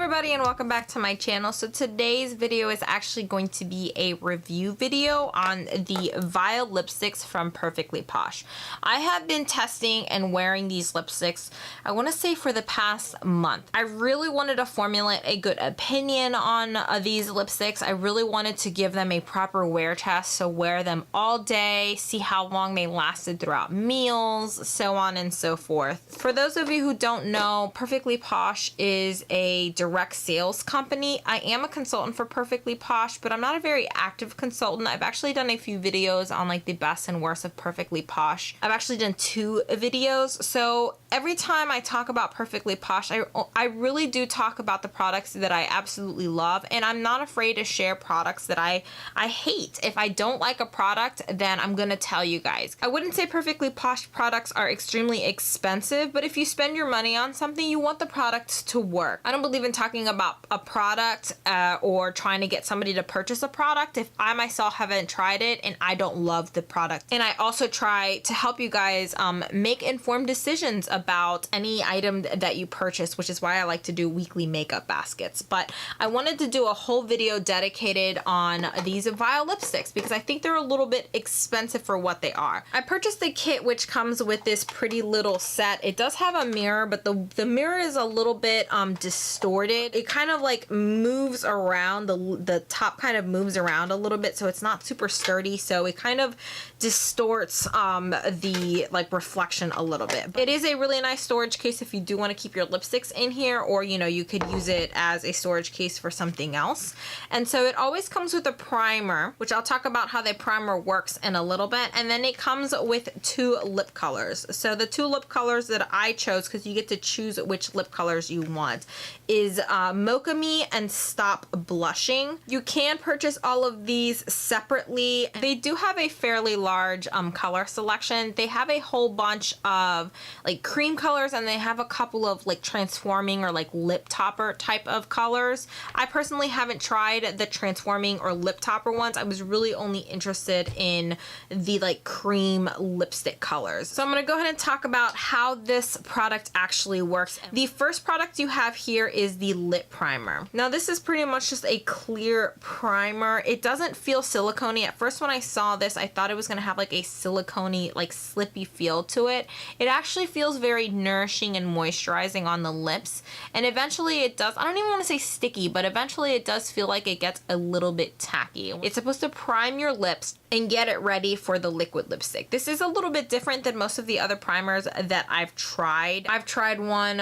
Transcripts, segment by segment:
everybody and welcome back to my channel. So today's video is actually going to be a review video on the Vial lipsticks from Perfectly Posh. I have been testing and wearing these lipsticks, I want to say for the past month. I really wanted to formulate a good opinion on these lipsticks. I really wanted to give them a proper wear test, so wear them all day, see how long they lasted throughout meals, so on and so forth. For those of you who don't know, Perfectly Posh is a direct sales company. I am a consultant for Perfectly Posh, but I'm not a very active consultant. I've actually done a few videos on like the best and worst of Perfectly Posh. I've actually done 2 videos. So every time I talk about Perfectly Posh, I really do talk about the products that I absolutely love, and I'm not afraid to share products that I hate. If I don't like a product, then I'm gonna tell you guys. I wouldn't say Perfectly Posh products are extremely expensive, but if you spend your money on something, you want the product to work. I don't believe in talking about a product or trying to get somebody to purchase a product if I myself haven't tried it and I don't love the product. And I also try to help you guys make informed decisions about any item that you purchase, which is why I like to do weekly makeup baskets. But I wanted to do a whole video dedicated on these Vial lipsticks because I think they're a little bit expensive for what they are. I purchased the kit which comes with this pretty little set. It does have a mirror, but the mirror is a little bit distorted. It kind of like moves around, the top kind of moves around a little bit, so it's not super sturdy, so it kind of distorts the like reflection a little bit. But it is a really nice storage case if you do want to keep your lipsticks in here, or you know, you could use it as a storage case for something else. And so it always comes with a primer, which I'll talk about how the primer works in a little bit, and then it comes with 2 lip colors. So the 2 lip colors that I chose, because you get to choose which lip colors you want, is Mocha Me and Stop Blushing. You can purchase all of these separately. They do have a fairly large color selection. They have a whole bunch of like cream colors, and they have a couple of like transforming or like lip topper type of colors. I personally haven't tried the transforming or lip topper ones. I was really only interested in the like cream lipstick colors. So I'm going to go ahead and talk about how this product actually works. The first product you have here is the lip primer. Now this is pretty much just a clear primer. It doesn't feel silicone-y. At first when I saw this, I thought it was going to have like a silicone-y, like slippy feel to it. It actually feels very nourishing and moisturizing on the lips, and eventually it does, I don't even want to say sticky, but eventually it does feel like it gets a little bit tacky. It's supposed to prime your lips and get it ready for the liquid lipstick. This is a little bit different than most of the other primers that I've tried. I've tried one,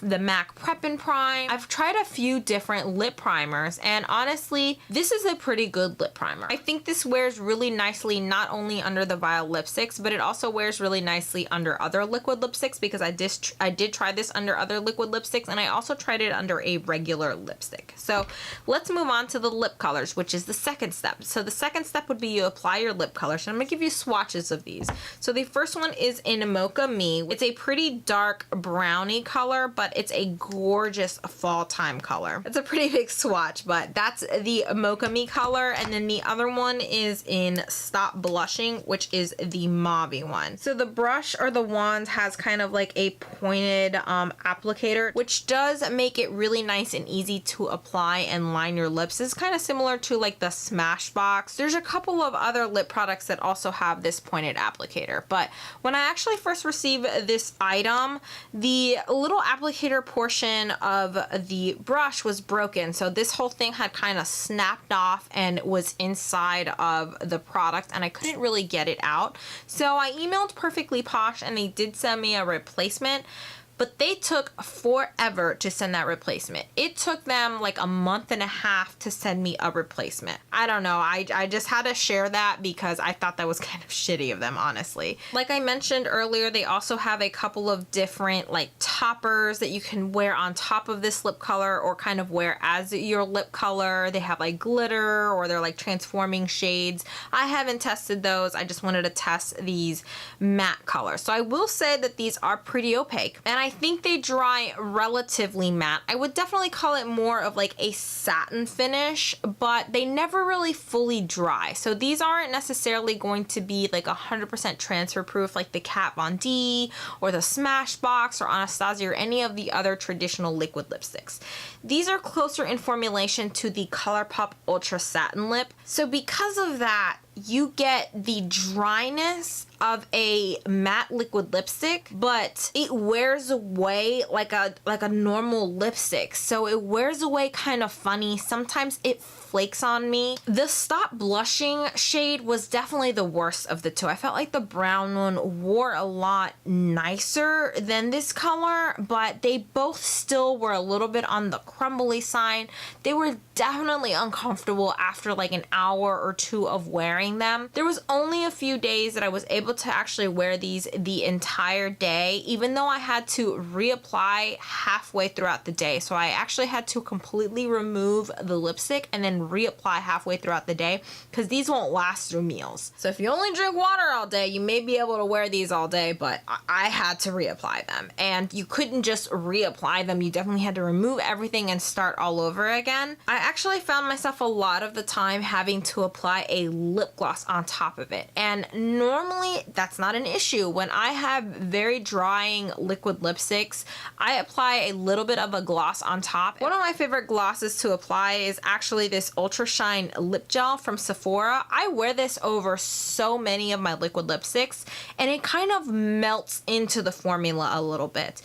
the MAC Prep and Prime. I've tried a few different lip primers, and honestly, this is a pretty good lip primer. I think this wears really nicely not only under the Vial lipsticks, but it also wears really nicely under other liquid lipsticks, because I did try this under other liquid lipsticks, and I also tried it under a regular lipstick. So let's move on to the lip colors, which is the second step. So the second step would be you apply your lip colors, and I'm gonna give you swatches of these. So the first one is in Mocha Me. It's a pretty dark brownie color, but it's a gorgeous fall time color. It's a pretty big swatch, but that's the Mocha Me color. And then the other one is in Stop Blushing, which is the mauve one. So the brush or the wand has kind of like a pointed applicator, which does make it really nice and easy to apply and line your lips. It's kind of similar to like the Smashbox. There's a couple of other lip products that also have this pointed applicator, but when I actually first received this item, the little applicator portion of the brush was broken, so this whole thing had kind of snapped off and was inside of the product, and I couldn't really get it out. So I emailed Perfectly Posh, and they did send me a replacement, but they took forever to send that replacement. It took them like a month and a half to send me a replacement. I don't know, I just had to share that because I thought that was kind of shitty of them, honestly. Like I mentioned earlier, they also have a couple of different like toppers that you can wear on top of this lip color or kind of wear as your lip color. They have like glitter, or they're like transforming shades. I haven't tested those. I just wanted to test these matte colors. So I will say that these are pretty opaque, and I think they dry relatively matte. I would definitely call it more of like a satin finish, but they never really fully dry. So these aren't necessarily going to be like 100% transfer proof like the Kat Von D or the Smashbox or Anastasia or any of the other traditional liquid lipsticks. These are closer in formulation to the ColourPop Ultra Satin Lip. So because of that, you get the dryness of a matte liquid lipstick, but it wears away like a normal lipstick. So it wears away kind of funny. Sometimes it flakes on me. The Stop Blushing shade was definitely the worst of the two. I felt like the brown one wore a lot nicer than this color, but they both still were a little bit on the crumbly side. They were definitely uncomfortable after like an hour or two of wearing them. There was only a few days that I was able to actually wear these the entire day, even though I had to reapply halfway throughout the day. So I actually had to completely remove the lipstick and then reapply halfway throughout the day because these won't last through meals. So if you only drink water all day, you may be able to wear these all day, but I had to reapply them. And you couldn't just reapply them. You definitely had to remove everything and start all over again. I actually found myself a lot of the time having to apply a lip gloss on top of it. And normally that's not an issue. When I have very drying liquid lipsticks, I apply a little bit of a gloss on top. One of my favorite glosses to apply is actually this Ultra Shine Lip Gel from Sephora. I wear this over so many of my liquid lipsticks and it kind of melts into the formula a little bit.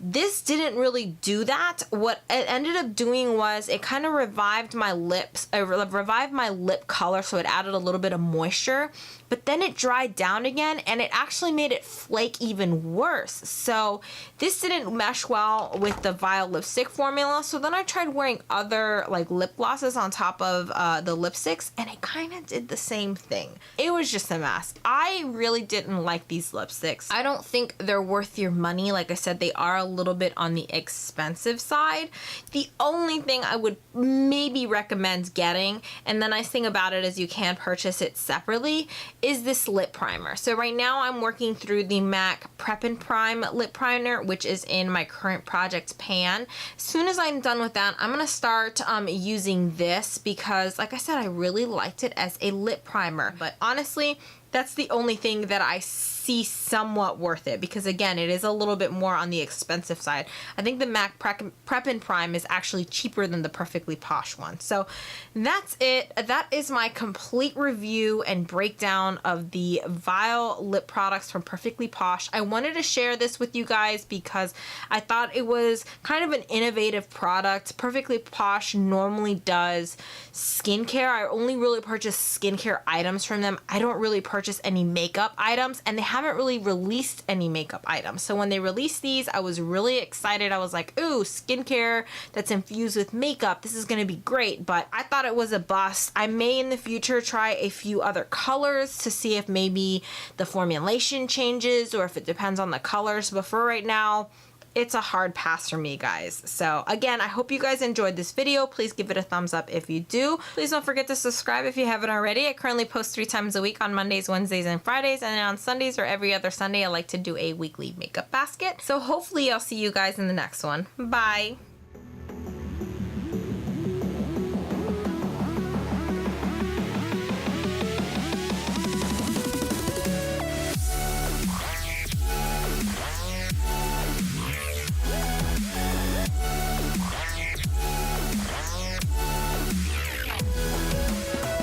This didn't really do that. What it ended up doing was it kind of revived my lips, revived my lip color, so it added a little bit of moisture, but then it dried down again and it actually made it flake even worse. So this didn't mesh well with the Vial lipstick formula. So then I tried wearing other like lip glosses on top of the lipsticks and it kind of did the same thing. It was just a mess. I really didn't like these lipsticks. I don't think they're worth your money. Like I said, they are a little bit on the expensive side. The only thing I would maybe recommend getting, and the nice thing about it is you can purchase it separately, is this lip primer. So right now I'm working through the MAC Prep and Prime lip primer, which is in my current project pan. As soon as I'm done with that, I'm gonna start using this because like I said, I really liked it as a lip primer. But honestly, that's the only thing that I see somewhat worth it because again, it is a little bit more on the expensive side. I think the MAC Prep and Prime is actually cheaper than the Perfectly Posh one. So that's it. That is my complete review and breakdown of the Vial lip products from Perfectly Posh. I wanted to share this with you guys because I thought it was kind of an innovative product. Perfectly Posh normally does skincare. I only really purchase skincare items from them. I don't really purchase any makeup items, and they haven't really released any makeup items. So when they released these, I was really excited. I was like, ooh, skincare that's infused with makeup. This is going to be great. But I thought it was a bust. I may in the future try a few other colors to see if maybe the formulation changes or if it depends on the colors. But for right now, it's a hard pass for me, guys. So again, I hope you guys enjoyed this video. Please give it a thumbs up if you do. Please don't forget to subscribe if you haven't already. I currently post 3 times a week on Mondays, Wednesdays, and Fridays. And then on Sundays or every other Sunday, I like to do a weekly makeup basket. So hopefully I'll see you guys in the next one. Bye.